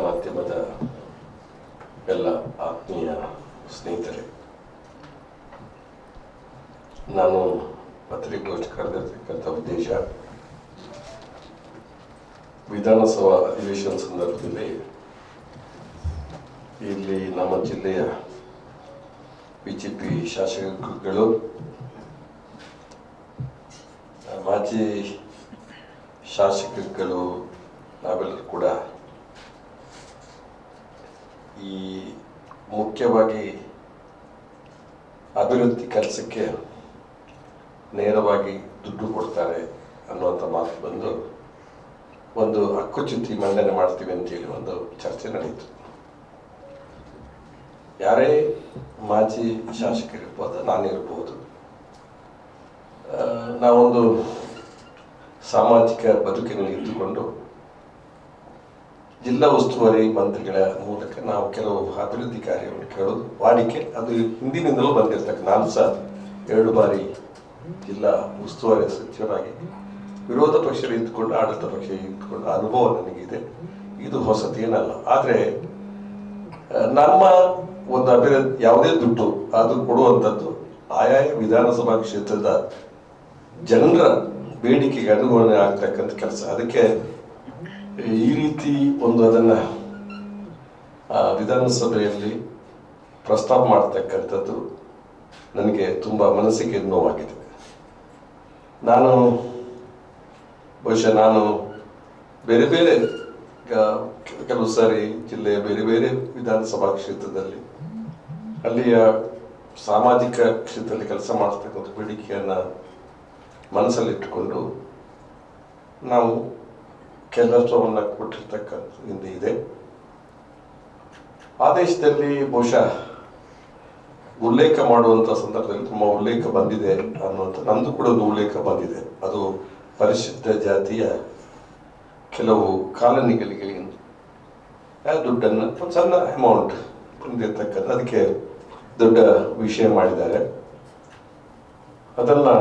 ಮಾಧ್ಯಮದ ಎಲ್ಲ ಆತ್ಮೀಯ ಸ್ನೇಹಿತರೆ, ನಾನು ಪತ್ರಿಕಾಗೋಷ್ಠಿ ಕರೆದಿರ್ತಕ್ಕಂಥ ಉದ್ದೇಶ ವಿಧಾನಸಭಾ ಅಧಿವೇಶನ ಸಂದರ್ಭದಲ್ಲಿ ಇಲ್ಲಿ ನಮ್ಮ ಜಿಲ್ಲೆಯ ಬಿಜೆಪಿ ಶಾಸಕರುಗಳು, ಮಾಜಿ ಶಾಸಕರುಗಳು ನಾವೆಲ್ಲರೂ ಕೂಡ ಈ ಮುಖ್ಯವಾಗಿ ಅಭಿವೃದ್ಧಿ ಕೆಲಸಕ್ಕೆ ನೇರವಾಗಿ ದುಡ್ಡು ಕೊಡ್ತಾರೆ ಅನ್ನುವಂಥ ಮಾತು ಬಂದು ಒಂದು ಹಕ್ಕುಚ್ಯುತಿ ಮಂಡನೆ ಮಾಡ್ತೀವಿ ಅಂತೇಳಿ ಒಂದು ಚರ್ಚೆ ನಡೆಯಿತು. ಯಾರೇ ಮಾಜಿ ಶಾಸಕರಿರ್ಬೋದು, ನಾನಿರ್ಬೋದು, ನಾವೊಂದು ಸಾಮಾಜಿಕ ಬದುಕಿನಲ್ಲಿ ಇದ್ದುಕೊಂಡು ಜಿಲ್ಲಾ ಉಸ್ತುವಾರಿ ಮಂತ್ರಿಗಳ ಮೂಲಕ ನಾವು ಕೆಲವು ಅಭಿವೃದ್ಧಿ ಕಾರ್ಯವನ್ನು ಕೇಳೋದು ವಾಡಿಕೆ. ಅದು ಹಿಂದಿನಿಂದಲೂ ಬಂದಿರ್ತಕ್ಕ, ನಾನು ಸಹ 2 ಬಾರಿ ಜಿಲ್ಲಾ ಉಸ್ತುವಾರಿ ಸಚಿವರಾಗಿ ವಿರೋಧ ಪಕ್ಷದಲ್ಲಿ ಇದ್ದುಕೊಂಡು ಆಡಳಿತ ಪಕ್ಷ ಇದ್ದುಕೊಂಡು ಅನುಭವ ನನಗಿದೆ. ಇದು ಹೊಸತೇನಲ್ಲ. ಆದರೆ ನಮ್ಮ ಒಂದು ಅಭಿವೃದ್ಧಿ ಯಾವುದೇ ದುಡ್ಡು ಅದು ಕೊಡುವಂಥದ್ದು ಆಯಾಯ ವಿಧಾನಸಭಾ ಕ್ಷೇತ್ರದ ಜನರ ಬೇಡಿಕೆಗೆ ಅನುಗುಣ ಆಗ್ತಕ್ಕಂಥ ಕೆಲಸ. ಅದಕ್ಕೆ ಈ ರೀತಿ ಒಂದು ಅದನ್ನು ವಿಧಾನಸಭೆಯಲ್ಲಿ ಪ್ರಸ್ತಾಪ ಮಾಡ್ತಕ್ಕಂಥದ್ದು ನನಗೆ ತುಂಬ ಮನಸ್ಸಿಗೆ ನೋವಾಗಿದೆ. ನಾನು ಬೇರೆ ಬೇರೆ ಕೆಲವು ಸಾರಿ ಜಿಲ್ಲೆಯ ಬೇರೆ ಬೇರೆ ವಿಧಾನಸಭಾ ಕ್ಷೇತ್ರದಲ್ಲಿ ಅಲ್ಲಿಯ ಸಾಮಾಜಿಕ ಕ್ಷೇತ್ರದಲ್ಲಿ ಕೆಲಸ ಮಾಡ್ತಕ್ಕಂಥ ಬೇಡಿಕೆಯನ್ನು ಮನಸ್ಸಲ್ಲಿಟ್ಟುಕೊಂಡು ನಾವು ಕೆಲಸವನ್ನು ಕೊಟ್ಟಿರ್ತಕ್ಕಂಥ ಹಿಂದೆ ಇದೆ. ಆದೇಶದಲ್ಲಿ ಬಹುಶಃ ಉಲ್ಲೇಖ ಮಾಡುವಂಥ ಸಂದರ್ಭದಲ್ಲಿ ತುಂಬ ಉಲ್ಲೇಖ ಬಂದಿದೆ ಅನ್ನುವಂಥ, ನಮ್ಮದು ಕೂಡ ಒಂದು ಉಲ್ಲೇಖ ಬಂದಿದೆ. ಅದು ಪರಿಶಿಷ್ಟ ಜಾತಿಯ ಕೆಲವು ಕಾಲನಿಗಳಿಗೆ ದುಡ್ಡನ್ನು ಒಂದು ಸಣ್ಣ ಅಮೌಂಟ್ ಬಂದಿರ್ತಕ್ಕಂಥ, ಅದಕ್ಕೆ ದೊಡ್ಡ ವಿಷಯ ಮಾಡಿದ್ದಾರೆ. ಅದನ್ನು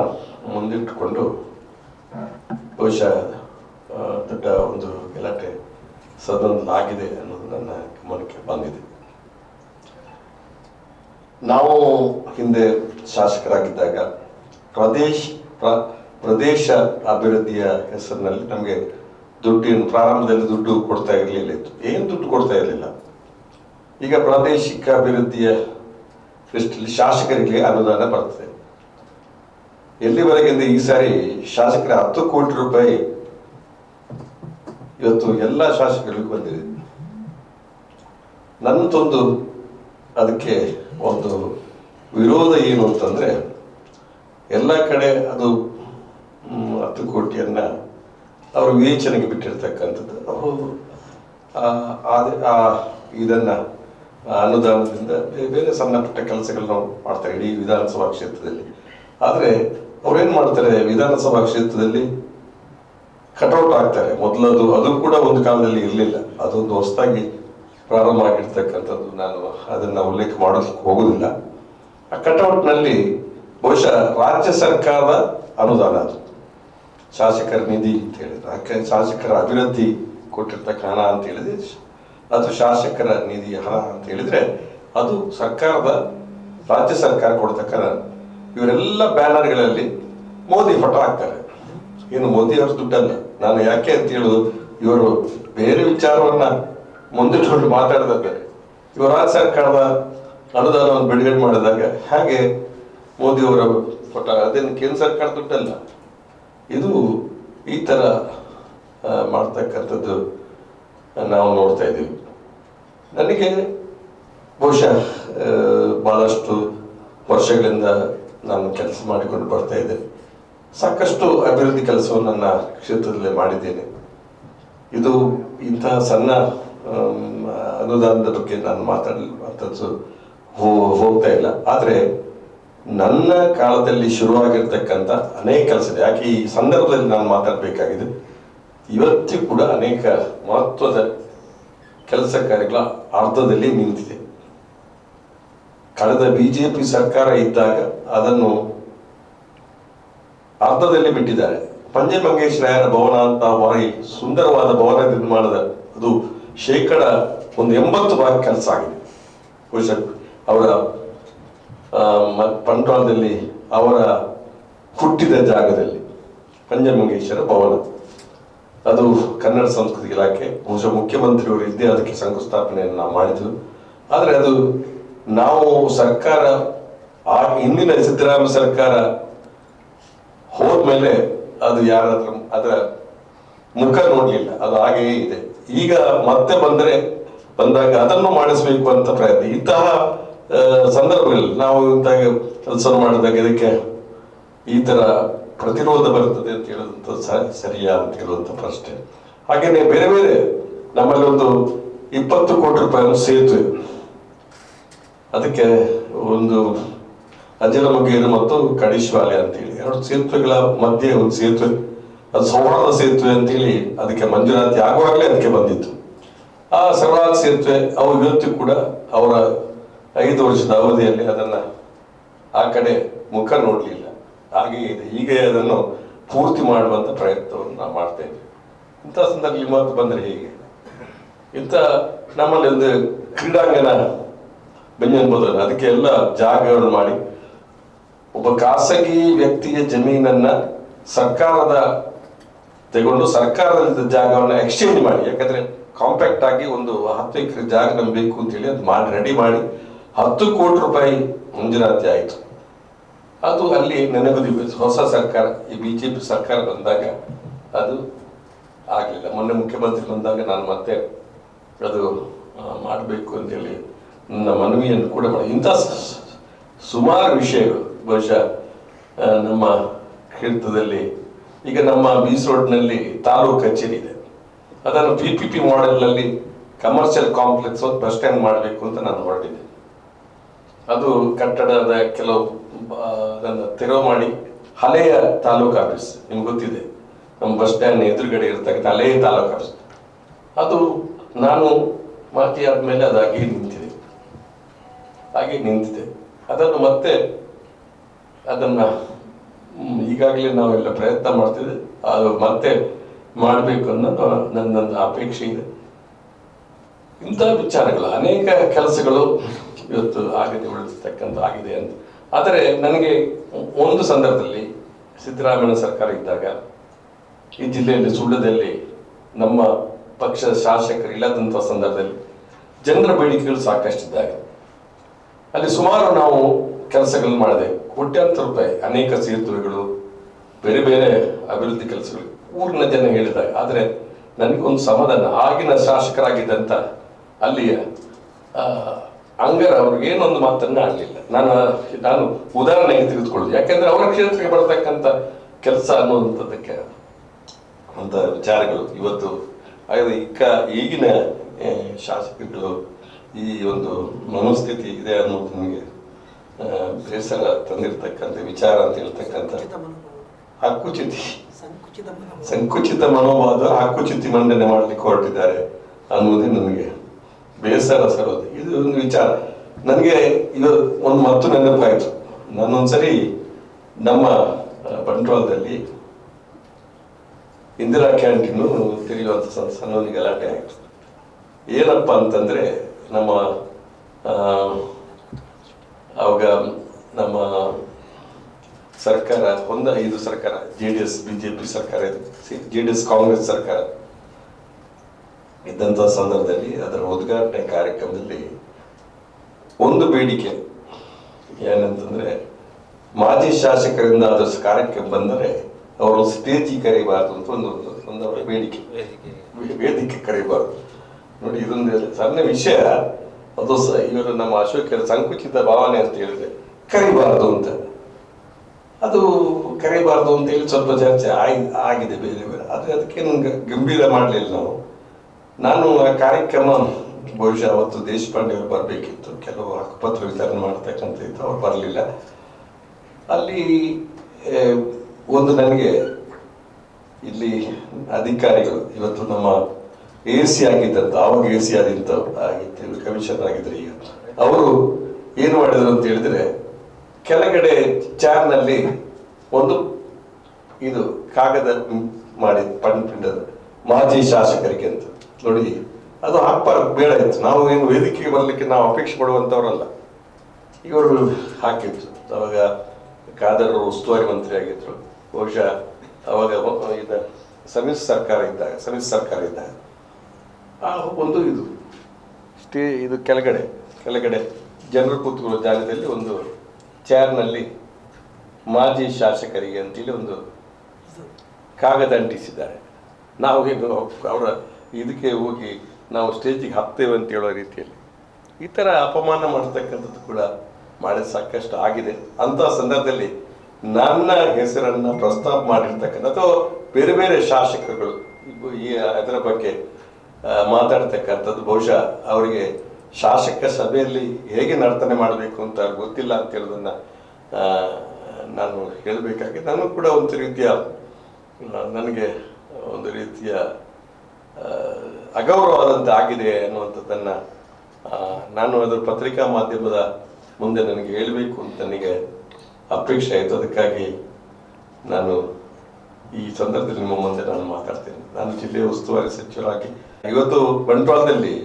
ಮುಂದಿಟ್ಟುಕೊಂಡು ಬಹುಶಃ ದೊಡ್ಡ ಒಂದು ಗಲಾಟೆ ಸದನದಲ್ಲಾಗಿದೆ ಅನ್ನೋದು ನನ್ನ ಗಮನಕ್ಕೆ ಬಂದಿದೆ. ನಾವು ಹಿಂದೆ ಶಾಸಕರಾಗಿದ್ದಾಗ ಪ್ರದೇಶ ಅಭಿವೃದ್ಧಿಯ ಹೆಸರಿನಲ್ಲಿ ನಮಗೆ ದುಡ್ಡಿನ ಪ್ರಾರಂಭದಲ್ಲಿ ದುಡ್ಡು ಕೊಡ್ತಾ ಇರಲಿಲ್ಲ. ಏನು ದುಡ್ಡು ಕೊಡ್ತಾ ಇರಲಿಲ್ಲ. ಈಗ ಪ್ರಾದೇಶಿಕ ಅಭಿವೃದ್ಧಿಯ ಶಾಸಕರಿಗೆ ಅನುದಾನ ಬರ್ತದೆ. ಎಲ್ಲಿವರೆಗೆ ಈ ಸಾರಿ ಶಾಸಕರ 10 ಕೋಟಿ ರೂಪಾಯಿ ಇವತ್ತು ಎಲ್ಲ ಶಾಸಕರಿಗೂ ಬಂದಿದೆ. ನನ್ನದೊಂದು ಅದಕ್ಕೆ ಒಂದು ವಿರೋಧ ಏನು ಅಂತಂದ್ರೆ, ಎಲ್ಲ ಕಡೆ ಅದು 10 ಕೋಟಿಯನ್ನ ಅವರು ವಿವೇಚನೆಗೆ ಬಿಟ್ಟಿರ್ತಕ್ಕಂಥದ್ದು. ಅವರು ಇದನ್ನ ಅನುದಾನದಿಂದ ಬೇರೆ ಬೇರೆ ಸಣ್ಣ ಪುಟ್ಟ ಕೆಲಸಗಳು ನಾವು ಮಾಡ್ತಾರೆ ಇಡೀ ವಿಧಾನಸಭಾ ಕ್ಷೇತ್ರದಲ್ಲಿ. ಆದರೆ ಅವ್ರೇನ್ ಮಾಡ್ತಾರೆ, ವಿಧಾನಸಭಾ ಕ್ಷೇತ್ರದಲ್ಲಿ ಕಟೌಟ್ ಆಗ್ತಾರೆ. ಮೊದಲದು ಅದು ಕೂಡ ಒಂದು ಕಾಲದಲ್ಲಿ ಇರಲಿಲ್ಲ. ಅದೊಂದು ಹೊಸದಾಗಿ ಪ್ರಾರಂಭ ಆಗಿರ್ತಕ್ಕಂಥದ್ದು. ನಾನು ಅದನ್ನ ಉಲ್ಲೇಖ ಮಾಡೋದಕ್ಕೆ ಹೋಗುದಿಲ್ಲ. ಆ ಕಟೌಟ್ನಲ್ಲಿ ಬಹುಶಃ ರಾಜ್ಯ ಸರ್ಕಾರದ ಅನುದಾನ, ಅದು ಶಾಸಕರ ನಿಧಿ ಅಂತ ಹೇಳಿದ್ರೆ, ಶಾಸಕರ ಅಭಿವೃದ್ಧಿ ಕೊಟ್ಟಿರ್ತಕ್ಕ ಹಣ ಅಂತ ಹೇಳಿದ್ರೆ, ಅದು ಶಾಸಕರ ನಿಧಿ ಹಣ ಅಂತ ಹೇಳಿದ್ರೆ ಅದು ಸರ್ಕಾರದ, ರಾಜ್ಯ ಸರ್ಕಾರ ಕೊಡ್ತಕ್ಕ. ಇವರೆಲ್ಲ ಬ್ಯಾನರ್ಗಳಲ್ಲಿ ಮೋದಿ ಫೋಟೋ ಹಾಕ್ತಾರೆ. ಏನು ಮೋದಿ ಅವ್ರ ದುಡ್ಡಲ್ಲ. ನಾನು ಯಾಕೆ ಅಂತ ಹೇಳುದು, ಇವರು ಬೇರೆ ವಿಚಾರವನ್ನ ಮುಂದಿಟ್ಟುಕೊಂಡು ಮಾತಾಡಿದ್ದಾರೆ. ಇವರು ರಾಜ್ಯ ಸರ್ಕಾರದ ಅನುದಾನವನ್ನು ಬಿಡುಗಡೆ ಮಾಡಿದಾಗ ಹಾಗೆ ಮೋದಿ ಅವರ ಫೋಟೋ, ಅದೇನು ಕೇಂದ್ರ ಸರ್ಕಾರ ದುಡ್ಡಲ್ಲ. ಇದು ಈ ತರ ಮಾಡ್ತಕ್ಕಂಥದ್ದು ನಾವು ನೋಡ್ತಾ ಇದ್ದೀವಿ. ನನಗೆ ಬಹುಶಃ ಬಹಳಷ್ಟು ವರ್ಷಗಳಿಂದ ನಾನು ಕೆಲಸ ಮಾಡಿಕೊಂಡು ಬರ್ತಾ ಇದ್ದೆ. ಸಾಕಷ್ಟು ಅಭಿವೃದ್ಧಿ ಕೆಲಸವನ್ನು ನನ್ನ ಕ್ಷೇತ್ರದಲ್ಲಿ ಮಾಡಿದ್ದೇನೆ. ಇದು ಇಂತಹ ಸಣ್ಣ ಅನುದಾನದ ಬಗ್ಗೆ ನಾನು ಮಾತಾಡಲು ಹೋಗ್ತಾ ಇಲ್ಲ. ಆದರೆ ನನ್ನ ಕಾಲದಲ್ಲಿ ಶುರುವಾಗಿರ್ತಕ್ಕಂಥ ಅನೇಕ ಕೆಲಸ ಇದೆ. ಯಾಕೆ ಈ ಸಂದರ್ಭದಲ್ಲಿ ನಾನು ಮಾತಾಡಬೇಕಾಗಿದೆ, ಇವತ್ತು ಕೂಡ ಅನೇಕ ಮಹತ್ವದ ಕೆಲಸ ಕಾರ್ಯಗಳ ಅರ್ಧದಲ್ಲಿ ನಿಂತಿದೆ. ಕಳೆದ ಬಿಜೆಪಿ ಸರ್ಕಾರ ಇದ್ದಾಗ ಅದನ್ನು ಅರ್ಧದಲ್ಲಿ ಬಿಟ್ಟಿದ್ದಾರೆ. ಪಂಜೆ ಮಂಗೇಶ್ ರಾಯರ ಭವನ ಅಂತ ಭಾರಿ ಸುಂದರವಾದ ಭವನ ನಿರ್ಮಾಣದ, ಅದು ಒಂದು 80 ಭಾಗ ಕೆಲಸ ಆಗಿದೆ. ಬಹುಶಃ ಅವರ ಬಂಟ್ವಾಳದಲ್ಲಿ ಅವರ ಹುಟ್ಟಿದ ಜಾಗದಲ್ಲಿ ಪಂಚಮಂಗೇಶ್ವರ ಭವನ, ಅದು ಕನ್ನಡ ಸಂಸ್ಕೃತಿ ಇಲಾಖೆ, ಬಹುಶಃ ಮುಖ್ಯಮಂತ್ರಿಯವರು ಇದ್ದೇ ಅದಕ್ಕೆ ಶಂಕುಸ್ಥಾಪನೆಯನ್ನು ನಾವು ಮಾಡಿದ್ರು. ಆದರೆ ಅದು ನಾವು ಸರ್ಕಾರ ಹಿಂದಿನ ಸಿದ್ದರಾಮಯ್ಯ ಸರ್ಕಾರ ಹೋದ್ಮೇಲೆ ಅದು ಯಾರಾದ್ರೂ ಅದರ ಮುಖ ನೋಡ್ಲಿಲ್ಲ, ಅದು ಹಾಗೆಯೇ ಇದೆ. ಈಗ ಮತ್ತೆ ಬಂದಾಗ ಅದನ್ನು ಮಾಡಿಸ್ಬೇಕು ಅಂತ ಪ್ರಯತ್ನ. ಇಂತಹ ಸಂದರ್ಭಗಳಲ್ಲಿ ನಾವು ಇಂತಹ ಕೆಲಸ ಮಾಡಿದಾಗ ಇದಕ್ಕೆ ಈ ತರ ಪ್ರತಿರೋಧ ಬರ್ತದೆ ಅಂತ ಹೇಳುವಂತ ಸರಿಯಾ ಅಂತ ಹೇಳುವಂತ ಪ್ರಶ್ನೆ. ಹಾಗೇನೆ ಬೇರೆ ಬೇರೆ ನಮ್ಮಲ್ಲಿ ಒಂದು 20 ಕೋಟಿ ರೂಪಾಯಿ ಸೇತುವೆ, ಅದಕ್ಕೆ ಒಂದು ಅಜ್ಜಲಮಗೇರು ಮತ್ತು ಕಡಿಶ್ವಾಲೆ ಅಂತೇಳಿ 2 ಸೇತುವೆಗಳ ಮಧ್ಯೆ ಒಂದು ಸೇತುವೆ, ಅದು ಸೌಹಾರ್ದ ಸೇತುವೆ ಅಂತೇಳಿ ಅದಕ್ಕೆ ಮಂಜೂರಾತಿ ಆಗುವಾಗಲೇ ಅದಕ್ಕೆ ಬಂದಿತ್ತು. ಆ ಸೌಹಾರ್ದ ಸೇತುವೆ ಅವು ಇವತ್ತು ಕೂಡ ಅವರ 5 ವರ್ಷದ ಅವಧಿಯಲ್ಲಿ ಅದನ್ನ ಆ ಕಡೆ ಮುಖ ನೋಡ್ಲಿಲ್ಲ, ಹಾಗೆಯೇ ಇದೆ. ಈಗ ಅದನ್ನು ಪೂರ್ತಿ ಮಾಡುವಂತ ಪ್ರಯತ್ನವನ್ನು ನಾವು ಮಾಡ್ತೇವೆ. ಇಂಥ ಸಂದರ್ಭದಲ್ಲಿ ಮಾತು ಬಂದರೆ ಹೇಗೆ? ಇಂಥ ನಮ್ಮಲ್ಲಿ ಒಂದು ಕ್ರೀಡಾಂಗಣ ಬೆಂಜನ್ಬೋದಲ್ಲ, ಅದಕ್ಕೆ ಎಲ್ಲ ಜಾಗಗಳನ್ನು ಮಾಡಿ ಒಬ್ಬ ಖಾಸಗಿ ವ್ಯಕ್ತಿಯ ಜಮೀನನ್ನ ಸರ್ಕಾರದ ತಗೊಂಡು ಸರ್ಕಾರದ ಜಾಗವನ್ನು ಎಕ್ಸ್ಚೇಂಜ್ ಮಾಡಿ, ಯಾಕಂದ್ರೆ ಕಾಂಪ್ಯಾಕ್ಟ್ ಆಗಿ ಒಂದು 10 ಎಕರೆ ಜಾಗ ನಮ್ಗೆ ಬೇಕು ಅಂತ ಹೇಳಿ ಅದು ಮಾಡಿ ರೆಡಿ ಮಾಡಿ 10 ಕೋಟಿ ರೂಪಾಯಿ ಮಂಜೂರಾತಿ ಆಯಿತು. ಅದು ಅಲ್ಲಿ ನೆನಗುದಿ ಹೊಸ ಸರ್ಕಾರ, ಈ ಬಿಜೆಪಿ ಸರ್ಕಾರ ಬಂದಾಗ ಅದು ಆಗಲಿಲ್ಲ. ಮೊನ್ನೆ ಮುಖ್ಯಮಂತ್ರಿ ಬಂದಾಗ ನಾನು ಮತ್ತೆ ಅದು ಮಾಡಬೇಕು ಅಂತೇಳಿ ನನ್ನ ಮನವಿಯನ್ನು ಕೂಡ ಮಾಡಿ. ಇಂಥ ಸುಮಾರು ವಿಷಯಗಳು ಬಹುಶಃ ನಮ್ಮ ಕ್ಷೇತ್ರದಲ್ಲಿ ಈಗ ನಮ್ಮ ಬೀಸ್ ರೋಡ್ನಲ್ಲಿ ತಾಲೂಕು ಕಚೇರಿ ಇದೆ, ಅದನ್ನು PPP ಮಾಡೆಲ್ನಲ್ಲಿ ಕಮರ್ಷಿಯಲ್ ಕಾಂಪ್ಲೆಕ್ಸ್ ಬಸ್ ಸ್ಟ್ಯಾಂಡ್ ಮಾಡಬೇಕು ಅಂತ ನಾನು ಹೊರಟಿದ್ದೆ. ಅದು ಕಟ್ಟಡದ ಕೆಲವು ಅದನ್ನು ತೆರವು ಮಾಡಿ ಹಳೆಯ ತಾಲೂಕು ಆಫೀಸ್, ನಿಮ್ಗೆ ಗೊತ್ತಿದೆ, ನಮ್ಮ ಬಸ್ ಸ್ಟ್ಯಾಂಡ್ ಎದುರುಗಡೆ ಇರ್ತಕ್ಕಂಥ ಹಳೆಯ ತಾಲೂಕು ಆಫೀಸ್, ಅದು ನಾನು ಮಾತಿ ಆದ್ಮೇಲೆ ಅದು ಹಾಗೆ ನಿಂತಿದೆ. ಅದನ್ನು ಮತ್ತೆ ಅದನ್ನ ಈಗಾಗಲೇ ನಾವೆಲ್ಲ ಪ್ರಯತ್ನ ಮಾಡ್ತಿದ್ದೆ, ಅದು ಮತ್ತೆ ಮಾಡಬೇಕು ಅನ್ನೋದು ನನ್ನೊಂದು ಅಪೇಕ್ಷೆ ಇದೆ. ಇಂಥ ವಿಚಾರಗಳು ಅನೇಕ ಕೆಲಸಗಳು ಇವತ್ತು ಆಗದೆ ಉಳಿಸ್ತಕ್ಕಂಥ ಆಗಿದೆ ಅಂತ. ಆದರೆ ನನಗೆ ಒಂದು ಸಂದರ್ಭದಲ್ಲಿ ಸಿದ್ದರಾಮಯ್ಯ ಸರ್ಕಾರ ಇದ್ದಾಗ ಈ ಜಿಲ್ಲೆಯಲ್ಲಿ ಸುಳ್ಯದಲ್ಲಿ ನಮ್ಮ ಪಕ್ಷದ ಶಾಸಕರು ಇಲ್ಲದಂಥ ಸಂದರ್ಭದಲ್ಲಿ ಜನರ ಬೇಡಿಕೆಗಳು ಸಾಕಷ್ಟಿದ್ದಾಗ ಅಲ್ಲಿ ಸುಮಾರು ನಾವು ಕೆಲಸಗಳನ್ನು ಮಾಡಿದೆ. ಕೋಟ್ಯಾಂತರ ರೂಪಾಯಿ ಅನೇಕ ಸೇತುವೆಗಳು, ಬೇರೆ ಬೇರೆ ಅಭಿವೃದ್ಧಿ ಕೆಲಸಗಳು ಊರಿನ ಜನ ಹೇಳಿದಾಗ. ಆದರೆ ನನಗೊಂದು ಸಮಾಧಾನ, ಆಗಿನ ಶಾಸಕರಾಗಿದ್ದಂಥ ಅಲ್ಲಿಯ ಅಂಗರ ಅವ್ರಿಗೆ ಏನೊಂದು ಮಾತನ್ನ ಆಡಲಿಲ್ಲ. ನಾನು ಉದಾಹರಣೆಗೆ ತೆಗೆದುಕೊಳ್ಳುದು, ಯಾಕೆಂದ್ರೆ ಅವರ ಕ್ಷೇತ್ರಕ್ಕೆ ಬರ್ತಕ್ಕಂಥ ಕೆಲಸ ಅನ್ನುವಂಥದ್ದಕ್ಕೆ ಅಂತ ವಿಚಾರಗಳು ಇವತ್ತು ಈಗಿನ ಶಾಸಕರು ಈ ಒಂದು ಮನೋಸ್ಥಿತಿ ಇದೆ ಅನ್ನೋದು ನಿಮಗೆ ಬೇಸರ ತಂದಿರ್ತಕ್ಕಂಥ ವಿಚಾರ ಅಂತ ಹೇಳ್ತಕ್ಕಂಥ ಸಂಕುಚಿತ ಮನೋಭಾವ ಹಕ್ಕುಚ್ಯುತಿ ಮಂಡನೆ ಮಾಡ್ಲಿಕ್ಕೆ ಹೊರಟಿದ್ದಾರೆ ಅನ್ನೋದೇ ನನಗೆ ಬೇಸರ ಸರೋದು. ಇದು ಒಂದು ವಿಚಾರ ನನಗೆ ಒಂದು ಮತ್ತು ನೆನಪಾಯಿತು. ನಾನೊಂದ್ಸರಿ ನಮ್ಮ ಬಂಟ್ವಾಳದಲ್ಲಿ ಇಂದಿರಾ ಕ್ಯಾಂಟೀನು ತೆರೆಯುವಂಥ ಸಣ್ಣ ಗಲಾಟೆ ಆಯಿತು. ಏನಪ್ಪ ಅಂತಂದ್ರೆ ನಮ್ಮ ಅವಾಗ ನಮ್ಮ ಸರ್ಕಾರ ಒಂದು 5 ಸರ್ಕಾರ, JDS BJP ಸರ್ಕಾರ, JDS ಕಾಂಗ್ರೆಸ್ ಸರ್ಕಾರ ಇದ್ದಂಥ ಸಂದರ್ಭದಲ್ಲಿ ಅದರ ಉದ್ಘಾಟನೆ ಕಾರ್ಯಕ್ರಮದಲ್ಲಿ ಒಂದು ಬೇಡಿಕೆ ಏನಂತಂದ್ರೆ, ಮಾಜಿ ಶಾಸಕರಿಂದ ಅದರ ಕಾರ್ಯಕ್ರಮ ಬಂದರೆ ಅವರು ಸ್ಟೇಜಿ ಕರೀಬಾರ್ದು ಅಂತ ಒಂದು ವೇದಿಕೆ ಕರೀಬಾರ್ದು. ನೋಡಿ, ಇದೊಂದು ಸಣ್ಣ ವಿಷಯ. ಅದು ಇವರು ನಮ್ಮ ಅಶೋಕರ ಸಂಕುಚಿತ ಭಾವನೆ ಅಂತ ಹೇಳಿದ್ರೆ ಕರಿಬಾರ್ದು ಅಂತ, ಅದು ಕರಿಬಾರ್ದು ಅಂತ ಹೇಳಿ ಸ್ವಲ್ಪ ಚರ್ಚೆ ಆಗಿದೆ ಬೇರೆ ಬೇರೆ. ಆದರೆ ಅದಕ್ಕೇನು ಗಂಭೀರ ಮಾಡಲಿಲ್ಲ ನಾನು ಆ ಕಾರ್ಯಕ್ರಮ ಬಹುಶಃ ಅವತ್ತು ದೇಶಪಾಂಡೆ ಅವರು ಬರಬೇಕಿತ್ತು, ಕೆಲವು ಹಕ್ಕುಪತ್ರ ವಿತರಣೆ ಮಾಡ್ತಕ್ಕಂಥ ಇತ್ತು, ಅವ್ರು ಬರಲಿಲ್ಲ. ಅಲ್ಲಿ ಒಂದು ನನಗೆ ಇಲ್ಲಿ ಅಧಿಕಾರಿಗಳು ಇವತ್ತು ನಮ್ಮ AC ಆಗಿದ್ದಂತ, ಅವಾಗ AC ಆಗಿತ್ತು, ಕಮಿಷನರ್ ಆಗಿದ್ರು, ಈಗ ಅವರು ಏನು ಮಾಡಿದ್ರು ಅಂತ ಹೇಳಿದ್ರೆ, ಕೆಳಗಡೆ ಚಾರ್ನಲ್ಲಿ ಒಂದು ಇದು ಕಾಗದ ಮಾಡಿ ಪಿಂಡದ ಮಾಜಿ ಶಾಸಕರಿಗೆ ಅಂತ. ನೋಡಿ, ಅದು ಹಾಕ್ಬಾರ್ದು, ಬೇಡ ಇತ್ತು. ನಾವು ಏನು ವೇದಿಕೆಗೆ ಬರಲಿಕ್ಕೆ ನಾವು ಅಪೇಕ್ಷೆ ಪಡುವಂಥವ್ರಲ್ಲ. ಇವರು ಹಾಕಿದ್ರು. ಅವಾಗ ಖಾದರ್ ಉಸ್ತುವಾರಿ ಮಂತ್ರಿ ಆಗಿದ್ರು. ಬಹುಶಃ ಅವಾಗ ಇದು ಸಮ್ಮಿಶ್ರ ಸರ್ಕಾರ ಇದ್ದಾಗ ಒಂದು ಇದು ಇದು ಕೆಳಗಡೆ ಜನರು ಕೂತ್ಕೊಳ್ಳೋ ಜಾಗದಲ್ಲಿ ಒಂದು ಚೇರ್ನಲ್ಲಿ ಮಾಜಿ ಶಾಸಕರಿಗೆ ಅಂತೇಳಿ ಒಂದು ಕಾಗದ ಅಂಟಿಸಿದ್ದಾರೆ. ನಾವು ಅವರ ಇದಕ್ಕೆ ಹೋಗಿ ನಾವು ಸ್ಟೇಜಿಗೆ ಹತ್ತೇವೆ ಅಂತ ಹೇಳೋ ರೀತಿಯಲ್ಲಿ ಈ ಥರ ಅಪಮಾನ ಮಾಡ್ತಕ್ಕಂಥದ್ದು ಕೂಡ ಮಾಡಿ ಸಾಕಷ್ಟು ಆಗಿದೆ. ಅಂಥ ಸಂದರ್ಭದಲ್ಲಿ ನನ್ನ ಹೆಸರನ್ನು ಪ್ರಸ್ತಾಪ ಮಾಡಿರ್ತಕ್ಕಂಥ ಅಥವಾ ಬೇರೆ ಬೇರೆ ಶಾಸಕರುಗಳು ಈ ಅದರ ಬಗ್ಗೆ ಮಾತಾಡ್ತಕ್ಕಂಥದ್ದು ಬಹುಶಃ ಅವರಿಗೆ ಶಾಸಕ ಸಭೆಯಲ್ಲಿ ಹೇಗೆ ನರ್ತನೆ ಮಾಡಬೇಕು ಅಂತ ಗೊತ್ತಿಲ್ಲ ಅಂತ ಹೇಳೋದನ್ನು ನಾನು ಹೇಳಬೇಕಾಗಿದೆ. ನಾನು ಕೂಡ ಒಂದು ರೀತಿಯ ನನಗೆ ಒಂದು ರೀತಿಯ ಅಗೌರವವಾದಂತೆ ಆಗಿದೆ ಅನ್ನುವಂಥದ್ದನ್ನು ನಾನು ಅದರ ಪತ್ರಿಕಾ ಮಾಧ್ಯಮದ ಮುಂದೆ ನನಗೆ ಹೇಳಬೇಕು ಅಂತ ನನಗೆ ಅಪೇಕ್ಷೆ ಆಯಿತು. ಅದಕ್ಕಾಗಿ ನಾನು ಈ ಸಂದರ್ಭದಲ್ಲಿ ನಿಮ್ಮ ಮುಂದೆ ನಾನು ಮಾತಾಡ್ತೇನೆ. ನಾನು ಜಿಲ್ಲೆಯ ಉಸ್ತುವಾರಿ ಸಚಿವರಾಗಿ ಇವತ್ತು ಬಂಟ್ವಾಳದಲ್ಲಿ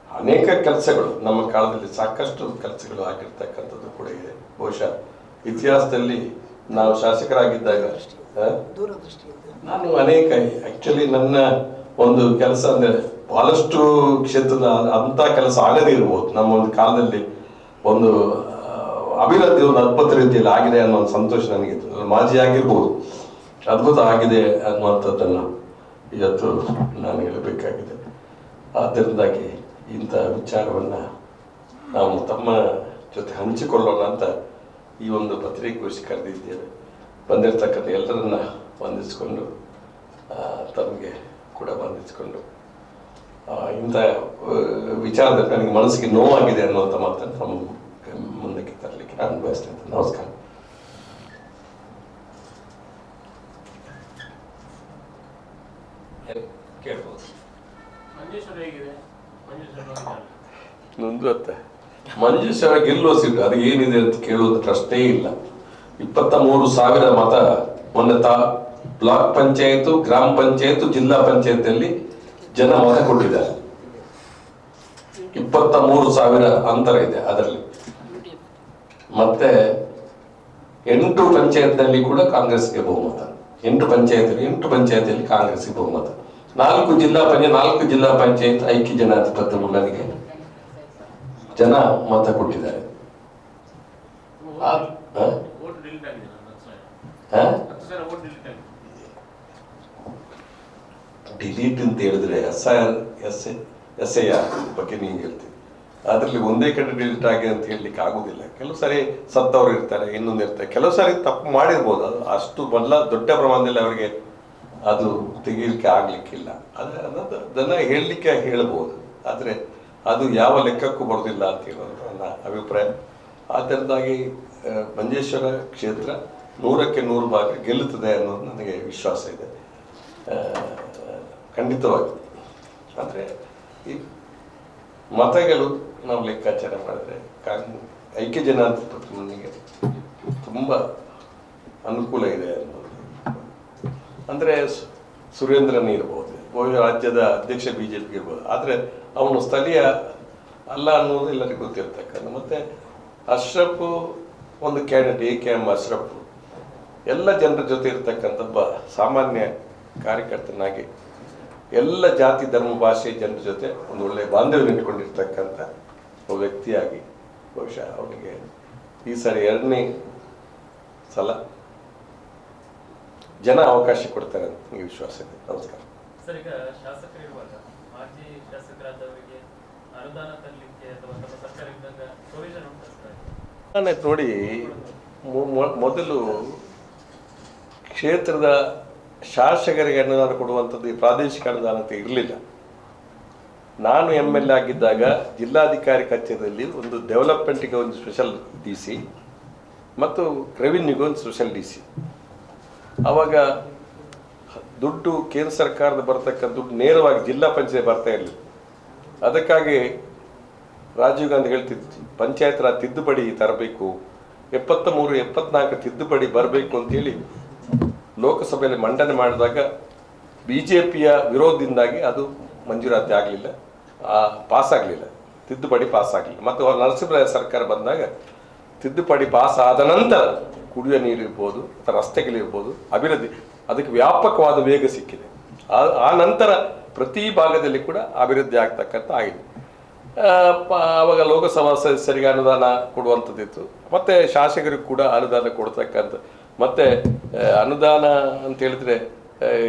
ಅನೇಕ ಕೆಲಸಗಳು ನಮ್ಮ ಕಾಲದಲ್ಲಿ ಸಾಕಷ್ಟು ಕೆಲಸಗಳು ಆಗಿರ್ತಕ್ಕಂಥದ್ದು ಕೂಡ ಇದೆ. ಬಹುಶಃ ಇತಿಹಾಸದಲ್ಲಿ ನಾವು ಶಾಸಕರಾಗಿದ್ದಾಗ ನಾನು ಅನೇಕ ಆಕ್ಚುಲಿ ನನ್ನ ಒಂದು ಕೆಲಸ ಅಂದರೆ ಬಹಳಷ್ಟು ಕ್ಷೇತ್ರದ ಅಂಥ ಕೆಲಸ ಆಗದೇ ಇರ್ಬೋದು. ನಮ್ಮ ಒಂದು ಕಾಲದಲ್ಲಿ ಒಂದು ಅಭಿವೃದ್ಧಿ ಒಂದು ಅದ್ಭುತ ರೀತಿಯಲ್ಲಿ ಆಗಿದೆ ಅನ್ನೋ ಒಂದು ಸಂತೋಷ ನನಗಿತ್ತು. ಮಾಜಿ ಆಗಿರ್ಬೋದು, ಅದ್ಭುತ ಆಗಿದೆ ಅನ್ನುವಂಥದ್ದನ್ನು ಇವತ್ತು ನಾನು ಹೇಳಬೇಕಾಗಿದೆ. ಆದ್ದರಿಂದಾಗಿ ಇಂಥ ವಿಚಾರವನ್ನು ನಾವು ತಮ್ಮ ಜೊತೆ ಹಂಚಿಕೊಳ್ಳೋಣ ಅಂತ ಈ ಒಂದು ಪತ್ರಿಕಾಗೋಷ್ಠಿ ಕರೆದಿದ್ದೇವೆ. ಬಂದಿರತಕ್ಕಂಥ ಎಲ್ಲರನ್ನ ವಂದಿಸಿಕೊಂಡು ತಮಗೆ ಕೂಡ ವಂದಿಸಿಕೊಂಡು ಇಂಥ ವಿಚಾರದಲ್ಲಿ ನನಗೆ ಮನಸ್ಸಿಗೆ ನೋವಾಗಿದೆ ಅನ್ನುವಂಥ ಮಾತನ್ನು ನಮ್ಮ ಮುಂದಕ್ಕೆ ತರಲಿಕ್ಕೆ ನಾನು ಬಯಸ್ತೇನೆ. ನಮಸ್ಕಾರ. ಮಂಜೇಶ್ವರ ಗೆಲ್ಲುವ ಸೀಟು ಅದು ಏನಿದೆ ಅಂತ ಕೇಳುವುದು ಪ್ರಶ್ನೆ ಇಲ್ಲ. 23,000 ಮತ ಮೊನ್ನೆ ಬ್ಲಾಕ್ ಪಂಚಾಯತ್, ಗ್ರಾಮ ಪಂಚಾಯತ್, ಜಿಲ್ಲಾ ಪಂಚಾಯತ್ ಜನ ಮತ ಕೊಟ್ಟಿದ್ದಾರೆ. 23,000 ಅಂತರ ಇದೆ ಅದರಲ್ಲಿ. ಮತ್ತೆ 8 ಪಂಚಾಯತ್ನಲ್ಲಿ ಕೂಡ ಕಾಂಗ್ರೆಸ್ಗೆ ಬಹುಮತ. 8 ಪಂಚಾಯತಿಯಲ್ಲಿ ಕಾಂಗ್ರೆಸ್ಗೆ ಬಹುಮತ. 4 ಜಿಲ್ಲಾ ಪಂಚಾಯತ್ ಐಕ್ಯ ಜನಾಧಿಪತ್ಯ ಮುನ್ನಡೆಗೆ ಜನ ಮತ ಕೊಟ್ಟಿದ್ದಾರೆ. ಡಿಲೀಟ್ ಅಂತ ಹೇಳಿದ್ರೆ SIR ಬಗ್ಗೆ ನೀವು ಹೇಳ್ತೀವಿ. ಅದರಲ್ಲಿ ಒಂದೇ ಕಡೆ ಡಿಲೀಟ್ ಆಗಿದೆ ಅಂತ ಹೇಳಲಿಕ್ಕೆ ಆಗುದಿಲ್ಲ. ಕೆಲವು ಸಾರಿ ಸತ್ತವರು ಇರ್ತಾರೆ, ಇನ್ನೊಂದು ಇರ್ತಾರೆ. ಕೆಲವು ಸಾರಿ ತಪ್ಪು ಮಾಡಿರ್ಬೋದು. ಅದು ಅಷ್ಟು ದೊಡ್ಡ ಪ್ರಮಾಣದಲ್ಲಿ ಅವರಿಗೆ ಅದು ತೆಗೀಲಿಕ್ಕೆ ಆಗ್ಲಿಕ್ಕಿಲ್ಲ. ಅದನ್ನ ಹೇಳ್ಬೋದು. ಆದರೆ ಅದು ಯಾವ ಲೆಕ್ಕಕ್ಕೂ ಬರೋದಿಲ್ಲ ಅಂತ ಹೇಳೋದು ನನ್ನ ಅಭಿಪ್ರಾಯ. ಆದ್ದರಿಂದಾಗಿ ಮಂಜೇಶ್ವರ ಕ್ಷೇತ್ರ 100ಕ್ಕೆ 100 ಭಾಗ ಗೆಲ್ಲುತ್ತದೆ ಅನ್ನೋದು ನನಗೆ ವಿಶ್ವಾಸ ಇದೆ ಖಂಡಿತವಾಗಿ. ಆದರೆ ಈ ಮತಗಳು ನಾವು ಲೆಕ್ಕಾಚಾರ ಮಾಡಿದ್ರೆ ಐಕ್ಯ ಜನಾಧಿಪತ್ಯ ಮುನ್ನೆಗೆ ತುಂಬ ಅನುಕೂಲ ಇದೆ ಅನ್ನೋದು. ಅಂದರೆ ಸುರೇಂದ್ರನ್ ಇರ್ಬೋದು, ರಾಜ್ಯದ ಅಧ್ಯಕ್ಷ BJP ಇರ್ಬೋದು. ಆದರೆ ಅವನು ಸ್ಥಳೀಯ ಅಲ್ಲ ಅನ್ನೋದು ಎಲ್ಲರಿಗೂ ಗೊತ್ತಿರ್ತಕ್ಕಂಥ. ಮತ್ತು ಅಶ್ರಫ್ ಒಂದು ಕ್ಯಾಂಡಿಡೇಟ್ AKM ಅಶ್ರಫ್ ಎಲ್ಲ ಜನರ ಜೊತೆ ಇರ್ತಕ್ಕಂಥ ಒಬ್ಬ ಸಾಮಾನ್ಯ ಕಾರ್ಯಕರ್ತನಾಗಿ ಎಲ್ಲ ಜಾತಿ ಧರ್ಮ ಭಾಷೆ ಜನರ ಜೊತೆ ಒಂದು ಒಳ್ಳೆಯ ಬಾಂಧವ್ಯ ಇಟ್ಕೊಂಡಿರ್ತಕ್ಕಂಥ ಒಬ್ಬ ವ್ಯಕ್ತಿಯಾಗಿ ಬಹುಶಃ ಅವನಿಗೆ ಈ ಸಾರಿ 2ನೇ ಸಲ ಜನ ಅವಕಾಶ ಕೊಡ್ತಾರೆ ಅಂತ ನನಗೆ ವಿಶ್ವಾಸ ಇದೆ. ನಮಸ್ಕಾರ ಸರ್. ಈಗ ಶಾಸಕರಿರುವಾಗ ಮಾಜಿ ಶಾಸಕರಾದವರಿಗೆ ಅನುದಾನ ತರಲಿಕ್ಕೆ ಅಥವಾ ತಮ್ಮ ಸರ್ಕಾರ ಇದ್ದಾಗ ಪ್ರೊವಿಷನ್ ಉಂಟು ಸರ್? ನೋಡಿ, ಮೊದಲು ಕ್ಷೇತ್ರದ ಶಾಸಕರಿಗೆ ಅನುದಾನ ಕೊಡುವಂಥದ್ದು ಈ ಪ್ರಾದೇಶಿಕ ಅನುದಾನ ಅಂತ ಇರಲಿಲ್ಲ. ನಾನು MLA ಆಗಿದ್ದಾಗ ಜಿಲ್ಲಾಧಿಕಾರಿ ಕಚೇರಿಯಲ್ಲಿ ಒಂದು ಡೆವಲಪ್ಮೆಂಟ್ಗೆ ಒಂದು ಸ್ಪೆಷಲ್ DC ಮತ್ತು ರೆವಿನ್ಯೂಗೆ ಒಂದು ಸ್ಪೆಷಲ್ DC. ಆವಾಗ ದುಡ್ಡು ಕೇಂದ್ರ ಸರ್ಕಾರದ ಬರ್ತಕ್ಕಂಥ ದುಡ್ಡು ನೇರವಾಗಿ ಜಿಲ್ಲಾ ಪಂಚಾಯತ್ ಬರ್ತಾ ಇರಲಿಲ್ಲ. ಅದಕ್ಕಾಗಿ ರಾಜೀವ್ ಗಾಂಧಿ ಹೇಳ್ತಿದ್ದು ಪಂಚಾಯತ್ ರಾಜ್ ತಿದ್ದುಪಡಿ ತರಬೇಕು, 73-74 ತಿದ್ದುಪಡಿ ಬರಬೇಕು ಅಂತೇಳಿ ಲೋಕಸಭೆಯಲ್ಲಿ ಮಂಡನೆ ಮಾಡಿದಾಗ BJPಯ ವಿರೋಧದಿಂದಾಗಿ ಅದು ಮಂಜೂರಾತಿ ಆಗಲಿಲ್ಲ, ಪಾಸ್ ಆಗಲಿಲ್ಲ, ತಿದ್ದುಪಡಿ ಪಾಸ್ ಆಗಲಿಲ್ಲ. ಮತ್ತು ನರಸಿಂಹರಾಯ ಸರ್ಕಾರ ಬಂದಾಗ ತಿದ್ದುಪಡಿ ಪಾಸ್ ಆದ ನಂತರ ಕುಡಿಯುವ ನೀರು ಇರ್ಬೋದು ಅಥವಾ ರಸ್ತೆಗಳಿರ್ಬೋದು ಅಭಿವೃದ್ಧಿ ಅದಕ್ಕೆ ವ್ಯಾಪಕವಾದ ವೇಗ ಸಿಕ್ಕಿದೆ. ಆ ನಂತರ ಪ್ರತಿ ಭಾಗದಲ್ಲಿ ಕೂಡ ಅಭಿವೃದ್ಧಿ ಆಗ್ತಕ್ಕಂಥ ಆಗಿದೆ. ಆವಾಗ ಲೋಕಸಭಾ ಸದಸ್ಯರಿಗೆ ಅನುದಾನ ಕೊಡುವಂಥದ್ದಿತ್ತು, ಮತ್ತು ಶಾಸಕರಿಗೆ ಕೂಡ ಅನುದಾನ ಕೊಡ್ತಕ್ಕಂಥ. ಮತ್ತು ಅನುದಾನ ಅಂತ ಹೇಳಿದ್ರೆ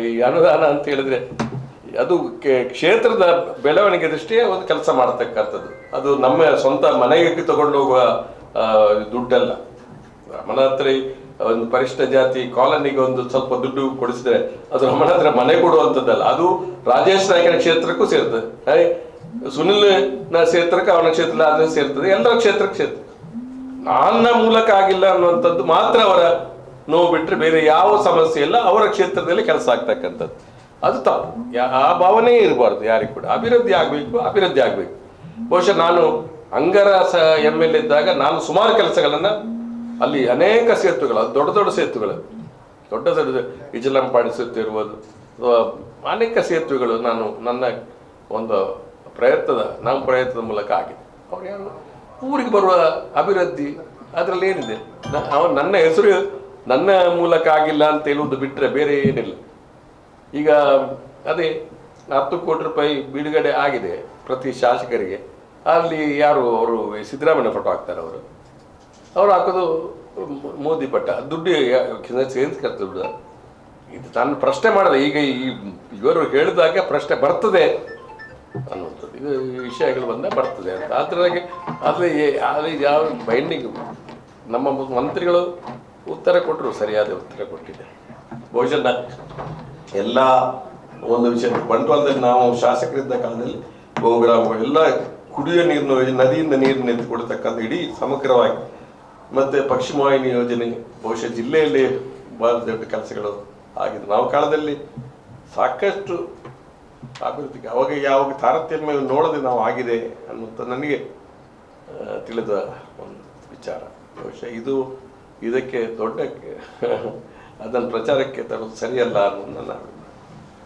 ಈ ಅನುದಾನ ಅಂತ ಹೇಳಿದ್ರೆ ಅದು ಕ್ಷೇತ್ರದ ಬೆಳವಣಿಗೆ ದೃಷ್ಟಿಯೇ ಒಂದು ಕೆಲಸ ಮಾಡತಕ್ಕಂಥದ್ದು. ಅದು ನಮ್ಮ ಸ್ವಂತ ಮನೆಗೆ ತಗೊಂಡು ಹೋಗುವ ದುಡ್ಡಲ್ಲ. ರಮಣ ಹತ್ರ ಒಂದು ಪರಿಷ್ಠ ಜಾತಿ ಕಾಲೋನಿಗೆ ಒಂದು ಸ್ವಲ್ಪ ದುಡ್ಡು ಕೊಡಿಸಿದ್ರೆ ಅದು ರಮಣ ಹತ್ರ ಮನೆ ಕೊಡುವಂಥದ್ದಲ್ಲ, ಅದು ರಾಜೇಶ್ ನಾಯ್ಕನ ಕ್ಷೇತ್ರಕ್ಕೂ ಸೇರ್ತದೆ, ಸುನಿಲ್ನ ಕ್ಷೇತ್ರಕ್ಕೆ ಅವನ ಕ್ಷೇತ್ರ ಆದ್ರೆ ಸೇರ್ತದೆ, ಎಲ್ಲರ ಕ್ಷೇತ್ರಕ್ಕೆ ಸೇರ್ತದೆ. ನನ್ನ ಮೂಲಕ ಆಗಿಲ್ಲ ಅನ್ನುವಂಥದ್ದು ಮಾತ್ರ ಅವರ ನೋವು ಬಿಟ್ಟರೆ ಬೇರೆ ಯಾವ ಸಮಸ್ಯೆ ಇಲ್ಲ. ಅವರ ಕ್ಷೇತ್ರದಲ್ಲಿ ಕೆಲಸ ಆಗ್ತಕ್ಕಂಥದ್ದು ಅದು ತಪ್ಪು. ಆ ಭಾವನೆ ಇರಬಾರ್ದು ಯಾರಿಗೂ ಕೂಡ. ಅಭಿವೃದ್ಧಿ ಆಗಬೇಕು. ಬಹುಶಃ ನಾನು ಅಂಗರ MLA ಇದ್ದಾಗ ನಾನು ಸುಮಾರು ಕೆಲಸಗಳನ್ನು ಅಲ್ಲಿ ಅನೇಕ ಸೇತುವೆಗಳು, ದೊಡ್ಡ ದೊಡ್ಡ ಸೇತುವೆಗಳು, ದೊಡ್ಡ ಇಜಲಂಪಾಡಿ ಸೇತುವೆ ಇರ್ಬೋದು ಅಥವಾ ಅನೇಕ ಸೇತುವೆಗಳು ನಾನು ನನ್ನ ಒಂದು ಪ್ರಯತ್ನದ ಮೂಲಕ ಆಗಿದೆ. ಅವ್ರು ಯಾರು ಊರಿಗೆ ಬರುವ ಅಭಿವೃದ್ಧಿ ಅದರಲ್ಲಿ ಏನಿದೆ, ನನ್ನ ಹೆಸರು ನನ್ನ ಮೂಲಕ ಆಗಿಲ್ಲ ಅಂತ ಹೇಳುವುದು ಬಿಟ್ಟರೆ ಬೇರೆ ಏನಿಲ್ಲ. ಈಗ ಅದೇ 10 ಕೋಟಿ ರೂಪಾಯಿ ಬಿಡುಗಡೆ ಆಗಿದೆ ಪ್ರತಿ ಶಾಸಕರಿಗೆ. ಅಲ್ಲಿ ಯಾರು ಅವರು ಸಿದ್ದರಾಮಯ್ಯ ಫೋಟೋ ಹಾಕ್ತಾರೆ, ಅವರು ಹಾಕೋದು ಮೋದಿ ಪಟ್ಟ. ದುಡ್ಡು ಸೇರಿಸ್ಕರ್ತ ದುಡ್ಡು. ಇದು ನಾನು ಪ್ರಶ್ನೆ ಮಾಡಿದೆ, ಈಗ ಇವರು ಹೇಳಿದಾಗ ಪ್ರಶ್ನೆ ಬರ್ತದೆ ಅನ್ನುವಂಥದ್ದು. ಇದು ವಿಷಯಗಳು ಬಂದಾಗ ಬರ್ತದೆ ಅಂತ. ಅದ್ರಾಗೆ ಯಾವ ಬೈಂಡಿಂಗ್ ನಮ್ಮ ಮಂತ್ರಿಗಳು ಉತ್ತರ ಕೊಟ್ಟರು, ಸರಿಯಾದ ಉತ್ತರ ಕೊಟ್ಟಿದೆ. ಬಹುಶಃ ಎಲ್ಲ ಒಂದು ವಿಷಯ ಬಂಟ್ವಾಳದಲ್ಲಿ ನಾವು ಶಾಸಕರಿದ್ದ ಕಾಲದಲ್ಲಿ ಗೋಗ್ರಾಮಗಳು ಎಲ್ಲ ಕುಡಿಯುವ ನೀರಿನ ಯೋಜನೆ, ನದಿಯಿಂದ ನೀರನ್ನು ಎತ್ತಿ ಕೊಡ್ತಕ್ಕಂಥ ಇಡೀ ಸಮಗ್ರವಾಗಿ, ಮತ್ತು ಪಶ್ಚಿಮ ವಾಹಿನಿ ಯೋಜನೆ ಬಹುಶಃ ಜಿಲ್ಲೆಯಲ್ಲಿ ಬಹಳ ದೊಡ್ಡ ಕೆಲಸಗಳು ಆಗಿದೆ. ನಾವು ಕಾಲದಲ್ಲಿ ಸಾಕಷ್ಟು ಅಭಿವೃದ್ಧಿಗೆ ಅವಾಗ ಯಾವಾಗ ತಾರತಮ್ಯ ನೋಡದೆ ನಾವು ಆಗಿದೆ ಅನ್ನುವಂಥ ನನಗೆ ತಿಳಿದ ಒಂದು ವಿಚಾರ. ಬಹುಶಃ ಇದಕ್ಕೆ ದೊಡ್ಡ ಅದನ್ನು ಪ್ರಚಾರಕ್ಕೆ ತರೋದು ಸರಿಯಲ್ಲ ಅನ್ನೋದು ನನ್ನ